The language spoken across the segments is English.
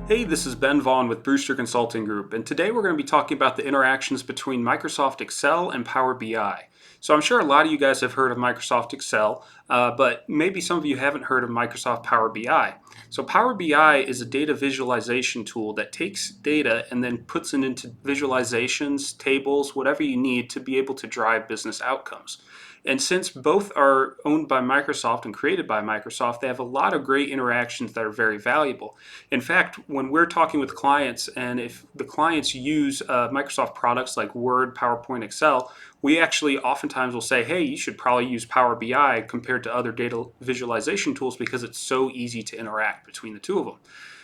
Hey, this is Ben Vaughan with Brewster Consulting Group, and today we're going to be talking about the interactions between Microsoft Excel and Power BI. So I'm sure a lot of you guys have heard of Microsoft Excel, but maybe some of you haven't heard of Microsoft Power BI. So Power BI is a data visualization tool that takes data and then puts it into visualizations, tables, whatever you need to be able to drive business outcomes. And since both are owned by Microsoft and created by Microsoft, they have a lot of great interactions that are very valuable. In fact, when we're talking with clients, and if the clients use Microsoft products like Word, PowerPoint, Excel, we actually oftentimes will say, hey, you should probably use Power BI compared to other data visualization tools because it's so easy to interact between the two of them.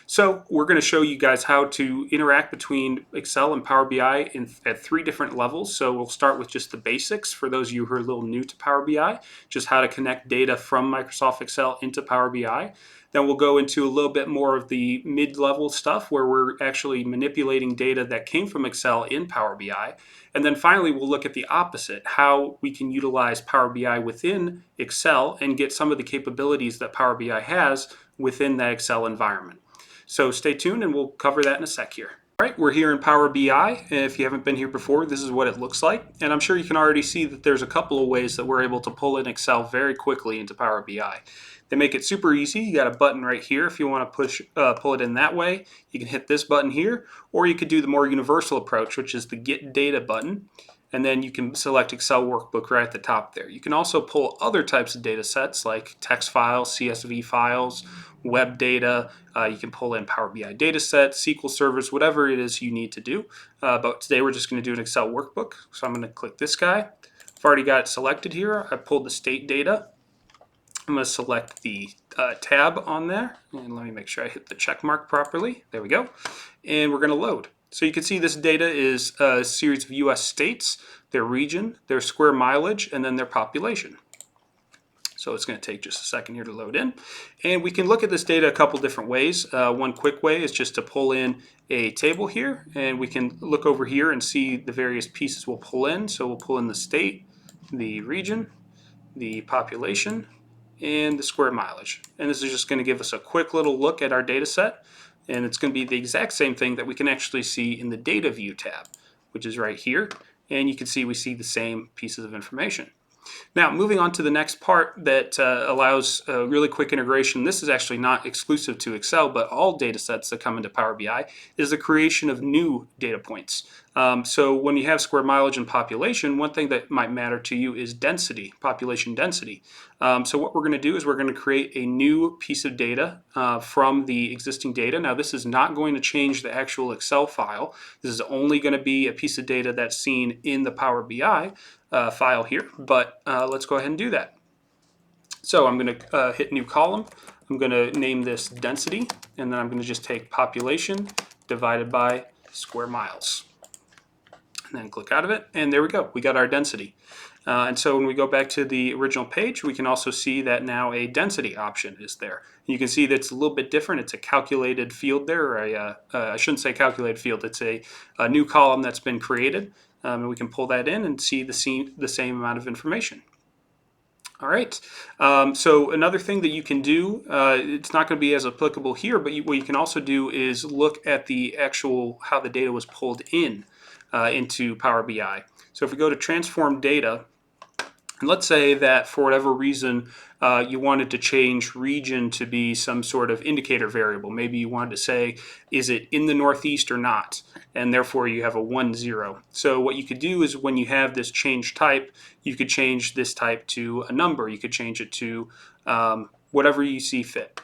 So we're going to show you guys how to interact between Excel and Power BI at 3 different levels. So we'll start with just the basics for those of you who are a little new to Power BI, just how to connect data from Microsoft Excel into Power BI. Then we'll go into a little bit more of the mid-level stuff where we're actually manipulating data that came from Excel in Power BI. And then finally, we'll look at the opposite, how we can utilize Power BI within Excel and get some of the capabilities that Power BI has within that Excel environment. So stay tuned and we'll cover that in a sec here. All right, we're here in Power BI. If you haven't been here before, this is what it looks like. And I'm sure you can already see that there's a couple of ways that we're able to pull in Excel very quickly into Power BI. They make it super easy. You got a button right here if you want to pull it in that way. You can hit this button here, or you could do the more universal approach, which is the Get Data button. And then you can select Excel Workbook right at the top there. You can also pull other types of data sets like text files, CSV files, web data. You can pull in Power BI data sets, SQL servers, whatever it is you need to do. But today we're just going to do an Excel workbook. So I'm going to click this guy. I've already got it selected here. I pulled the state data. I'm going to select the tab on there. And let me make sure I hit the check mark properly. There we go. And we're going to load. So you can see this data is a series of U.S. states, their region, their square mileage, and then their population. So it's going to take just a second here to load in. And we can look at this data a couple different ways. One quick way is just to pull in a table here, and we can look over here and see the various pieces we'll pull in. So we'll pull in the state, the region, the population, and the square mileage. And this is just going to give us a quick little look at our data set. And it's going to be the exact same thing that we can actually see in the Data View tab, which is right here. And you can see we see the same pieces of information. Now, moving on to the next part that allows really quick integration. This is actually not exclusive to Excel, but all data sets that come into Power BI is the creation of new data points. So when you have square mileage and population, one thing that might matter to you is density, population density. So what we're going to do is we're going to create a new piece of data from the existing data. Now, this is not going to change the actual Excel file. This is only going to be a piece of data that's seen in the Power BI file here, but let's go ahead and do that. So I'm going to hit new column. I'm going to name this density, and then I'm going to just take population divided by square miles. And then click out of it, and there we go. We got our density. And so when we go back to the original page, we can also see that now a density option is there. You can see that it's a little bit different. It's a calculated field there, or I shouldn't say calculated field. It's a new column that's been created. And we can pull that in and see the same amount of information. All right, so another thing that you can do, it's not going to be as applicable here, but what you can also do is look at the actual, how the data was pulled in into Power BI. So if we go to transform data, and let's say that for whatever reason you wanted to change region to be some sort of indicator variable. Maybe you wanted to say, is it in the Northeast or not? And therefore you have a 1, 0. So what you could do is when you have this change type, you could change this type to a number. You could change it to whatever you see fit.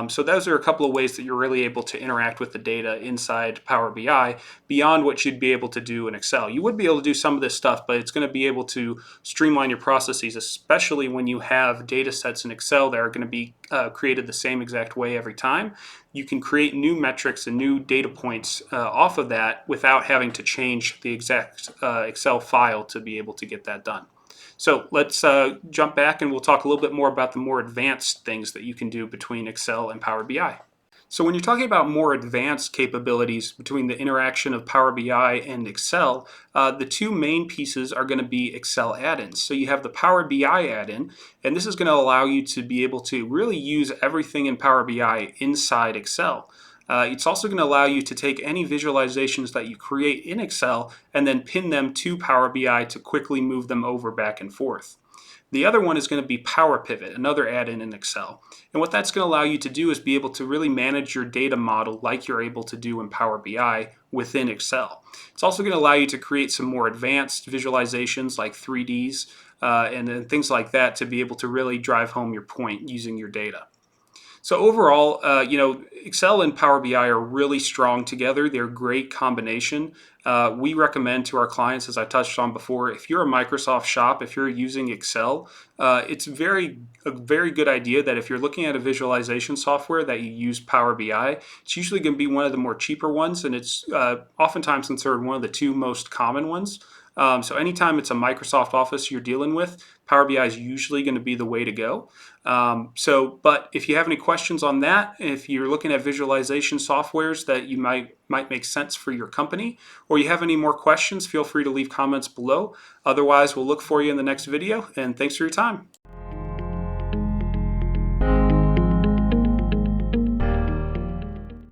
So those are a couple of ways that you're really able to interact with the data inside Power BI beyond what you'd be able to do in Excel. You would be able to do some of this stuff, but it's going to be able to streamline your processes, especially when you have data sets in Excel that are going to be created the same exact way every time. You can create new metrics and new data points off of that without having to change the exact Excel file to be able to get that done. So let's jump back and we'll talk a little bit more about the more advanced things that you can do between Excel and Power BI. So when you're talking about more advanced capabilities between the interaction of Power BI and Excel, the two main pieces are going to be Excel add-ins. So you have the Power BI add-in, and this is going to allow you to be able to really use everything in Power BI inside Excel. It's also going to allow you to take any visualizations that you create in Excel and then pin them to Power BI to quickly move them over back and forth. The other one is going to be Power Pivot, another add-in in Excel. And what that's going to allow you to do is be able to really manage your data model like you're able to do in Power BI within Excel. It's also going to allow you to create some more advanced visualizations like 3Ds and things like that to be able to really drive home your point using your data. So overall, Excel and Power BI are really strong together. They're a great combination. We recommend to our clients, as I touched on before, if you're a Microsoft shop, if you're using Excel, it's a very good idea that if you're looking at a visualization software that you use Power BI, it's usually going to be one of the more cheaper ones, and it's oftentimes considered one of the two most common ones. So anytime it's a Microsoft Office you're dealing with, Power BI is usually going to be the way to go. But if you have any questions on that, if you're looking at visualization softwares that you might make sense for your company, or you have any more questions, feel free to leave comments below. Otherwise, we'll look for you in the next video, and thanks for your time.